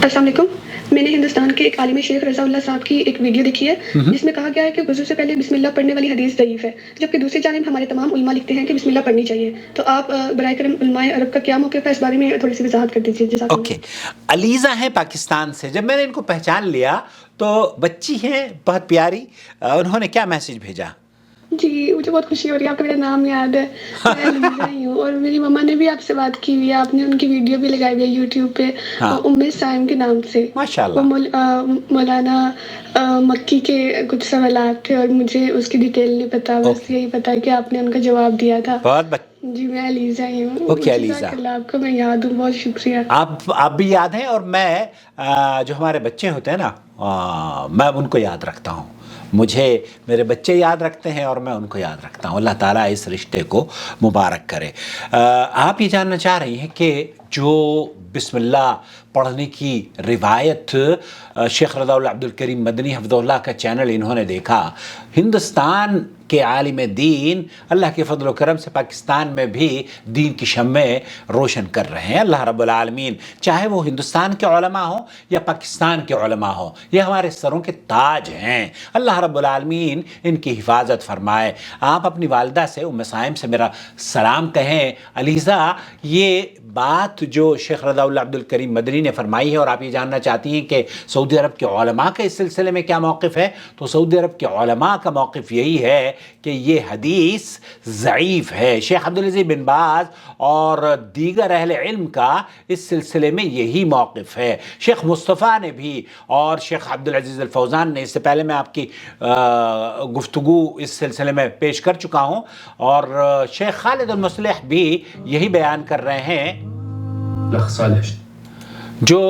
السلام علیکم. میں نے ہندوستان کے ایک عالم شیخ رضا اللہ صاحب کی ایک ویڈیو دیکھی ہے جس میں کہا گیا ہے کہ وضو سے پہلے بسم اللہ پڑھنے والی حدیث ضعیف ہے، جبکہ دوسری جانب ہمارے تمام علماء لکھتے ہیں کہ بسم اللہ پڑھنی چاہیے. تو آپ برائے کرم علماء عرب کا کیا موقف ہے اس بارے میں تھوڑی سی وضاحت کر دیجیے. جزاک اللہ. اوکے. علیزہ ہیں پاکستان سے. جب میں نے ان کو پہچان لیا تو بچی ہیں بہت پیاری. انہوں نے کیا میسج بھیجا؟ جی مجھے بہت خوشی ہو رہی ہے، آپ کا میرا نام یاد ہے. میں علیزہ ہی ہوں اور میری مما نے بھی آپ سے بات کی ہوئی ہے، آپ نے ان کی ویڈیو بھی لگائی ہوئی ہے یوٹیوب پہ ام سائم کے نام سے. ماشاء وہ اللہ. مولانا مکی کے کچھ سوالات تھے اور مجھے اس کی ڈیٹیل نہیں پتا، بس یہی پتا ہے کہ آپ نے ان کا جواب دیا تھا. جی میں علیزہ ہی ہوں. اوکے علیزہ، آپ کو میں یاد ہوں، بہت شکریہ. آپ بھی یاد ہیں، اور میں جو ہمارے بچے ہوتے ہیں نا میں ان کو یاد رکھتا ہوں. مجھے میرے بچے یاد رکھتے ہیں اور میں ان کو یاد رکھتا ہوں. اللہ تعالیٰ اس رشتے کو مبارک کرے. آپ یہ جاننا چاہ رہی ہیں کہ جو بسم اللہ پڑھنے کی روایت شیخ رضا اللہ عبد الکریم مدنی حفظہ اللہ کا چینل انہوں نے دیکھا. ہندوستان کے عالم دین اللہ کے فضل و کرم سے پاکستان میں بھی دین کی شمعیں روشن کر رہے ہیں. اللہ رب العالمین چاہے وہ ہندوستان کے علماء ہوں یا پاکستان کے علماء ہوں، یہ ہمارے سروں کے تاج ہیں. اللہ رب العالمین ان کی حفاظت فرمائے. آپ اپنی والدہ سے ام سائم سے میرا سلام کہیں. علیزہ، یہ بات جو شیخ رضا اللہ عبد الکریم مدنی نے فرمائی ہے، اور آپ یہ جاننا چاہتی ہیں کہ سعودی عرب کے علماء کا اس سلسلے میں کیا موقف ہے، تو سعودی عرب کے علماء کا موقف یہی ہے کہ یہ حدیث ضعیف ہے. شیخ عبدالعزیز بن باز اور دیگر اہل علم کا اس سلسلے میں یہی موقف ہے. شیخ مصطفیٰ نے بھی اور شیخ عبدالعزیز الفوزان نے، اس سے پہلے میں آپ کی گفتگو اس سلسلے میں پیش کر چکا ہوں، اور شیخ خالد المصلح بھی یہی بیان کر رہے ہیں. جو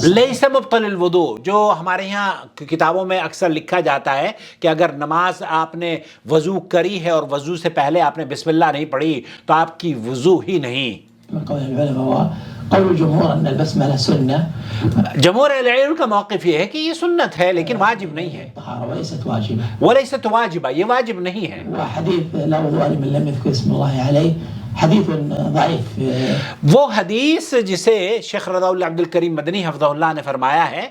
لیس مبطل الوضوء، جو ہمارے یہاں کتابوں میں اکثر لکھا جاتا ہے کہ اگر نماز آپ نے وضو کری ہے اور وضو سے پہلے آپ نے بسم اللہ نہیں پڑھی تو آپ کی وضو ہی نہیں. قول الجمهور ان البسمله سنه. جمہور اہل علم کا موقف یہ ہے کہ یہ سنت ہے لیکن واجب نہیں ہے. وليست واجبه. وليست واجبہ، یہ واجب نہیں ہے. وحديث لا وضوء لمن لم يذكر اسم الله عليه حدیث ضعیف. وہ حدیث جسے شیخ رضا اللہ عبد الکریم مدنی حفظہ اللہ نے فرمایا ہے،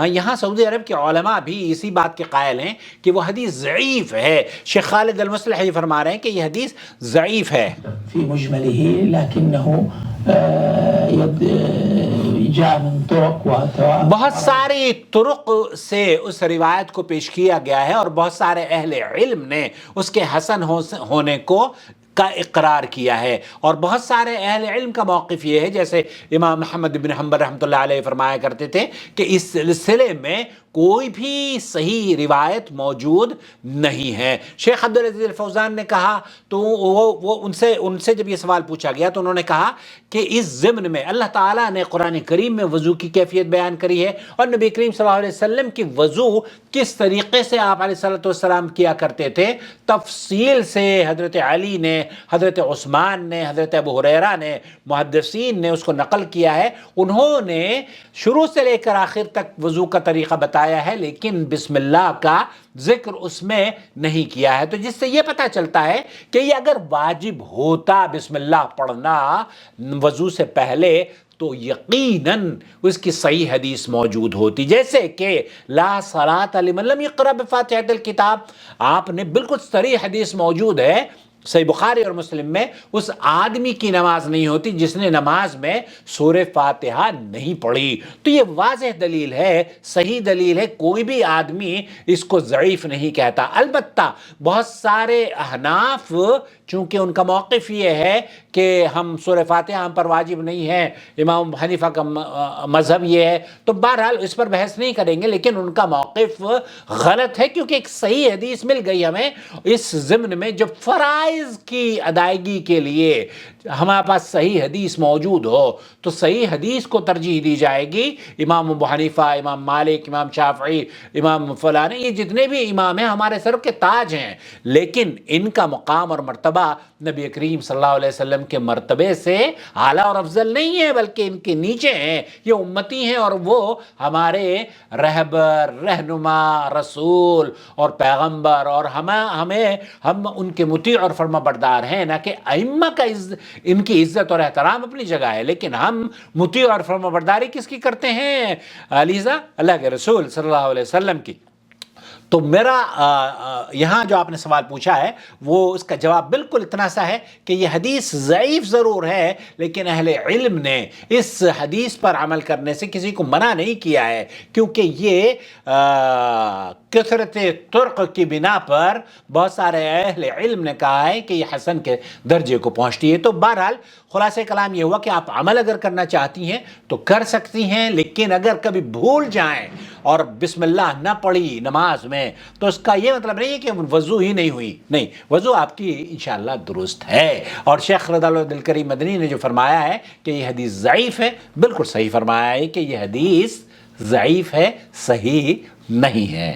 یہاں سعودی عرب کے علماء بھی اسی بات کے قائل ہیں کہ وہ حدیث ضعیف ہے. شیخ خالد المصلح یہ فرما رہے ہیں کہ یہ حدیث ضعیف ہے. فی مجمله لکنه جاء من طرق بہت ساری طرق سے اس روایت کو پیش کیا گیا ہے اور بہت سارے اہل علم نے اس کے حسن ہونے کا اقرار کیا ہے. اور بہت سارے اہل علم کا موقف یہ ہے، جیسے امام محمد بن حنبل رحمۃ اللہ علیہ فرمایا کرتے تھے کہ اس سلسلے میں کوئی بھی صحیح روایت موجود نہیں ہے. شیخ عبدالعزیز الفوزان نے کہا تو وہ ان سے جب یہ سوال پوچھا گیا تو انہوں نے کہا کہ اس ضمن میں اللہ تعالیٰ نے قرآن کریم میں وضو کی کیفیت بیان کری ہے، اور نبی کریم صلی اللہ علیہ وسلم کی وضو کس طریقے سے آپ علیہ السلام کیا کرتے تھے تفصیل سے حضرت علی نے، حضرت عثمان نے، حضرت ابو ہریرہ نے، محدثین نے اس کو نقل کیا ہے. انہوں نے شروع سے لے کر آخر تک وضو کا طریقہ بتایا ہے لیکن بسم اللہ کا ذکر اس میں نہیں کیا ہے. تو جس سے یہ پتہ چلتا ہے کہ یہ اگر واجب ہوتا بسم اللہ پڑھنا وضو سے پہلے تو یقیناً اس کی صحیح حدیث موجود ہوتی، جیسے کہ لا صلاۃ لمن لم یقرأ بفاتحۃ الکتاب. آپ نے بالکل صریح حدیث موجود ہے صحیح بخاری اور مسلم میں، اس آدمی کی نماز نہیں ہوتی جس نے نماز میں سورہ فاتحہ نہیں پڑھی. تو یہ واضح دلیل ہے، صحیح دلیل ہے، کوئی بھی آدمی اس کو ضعیف نہیں کہتا. البتہ بہت سارے احناف چونکہ ان کا موقف یہ ہے کہ ہم سورہ فاتحہ ہم پر واجب نہیں ہے، امام حنیفہ کا مذہب یہ ہے، تو بہرحال اس پر بحث نہیں کریں گے، لیکن ان کا موقف غلط ہے کیونکہ ایک صحیح حدیث مل گئی ہمیں اس ضمن میں. جب فرائض کی ادائیگی کے لیے ہمارے پاس صحیح حدیث موجود ہو تو صحیح حدیث کو ترجیح دی جائے گی. امام ابو حنیفہ، امام مالک، امام شافعی، امام فلانے، یہ جتنے بھی امام ہیں ہمارے سر کے تاج ہیں، لیکن ان کا مقام اور مرتبہ نبی کریم صلی اللہ علیہ وسلم کے مرتبے سے اعلیٰ اور افضل نہیں ہے بلکہ ان کے نیچے ہیں. یہ امتی ہیں اور وہ ہمارے رہبر، رہنما، رسول اور پیغمبر، اور ہم ان کے مطیع اور فرما بردار ہیں، نہ کہ ائمہ کا ان کی عزت اور احترام اپنی جگہ ہے، لیکن ہم مطیع اور فرما برداری کس کی کرتے ہیں؟ علیزہ اللہ کے رسول صلی اللہ علیہ وسلم کی۔ تو میرا یہاں جو آپ نے سوال پوچھا ہے وہ اس کا جواب بالکل اتنا سا ہے کہ یہ حدیث ضعیف ضرور ہے، لیکن اہل علم نے اس حدیث پر عمل کرنے سے کسی کو منع نہیں کیا ہے، کیونکہ یہ کثرت طرق کی بنا پر بہت سارے اہل علم نے کہا ہے کہ یہ حسن کے درجے کو پہنچتی ہے۔ تو بہرحال خلاصہ کلام یہ ہوا کہ آپ عمل اگر کرنا چاہتی ہیں تو کر سکتی ہیں، لیکن اگر کبھی بھول جائیں اور بسم اللہ نہ پڑھی نماز میں تو اس کا یہ مطلب نہیں ہے کہ وضو ہی نہیں ہوئی، نہیں، وضو آپ کی انشاءاللہ درست ہے۔ اور شیخ رضا اللہ دل کریم مدنی نے جو فرمایا ہے کہ یہ حدیث ضعیف ہے، بالکل صحیح فرمایا ہے کہ یہ حدیث ضعیف ہے، صحیح نہیں ہے۔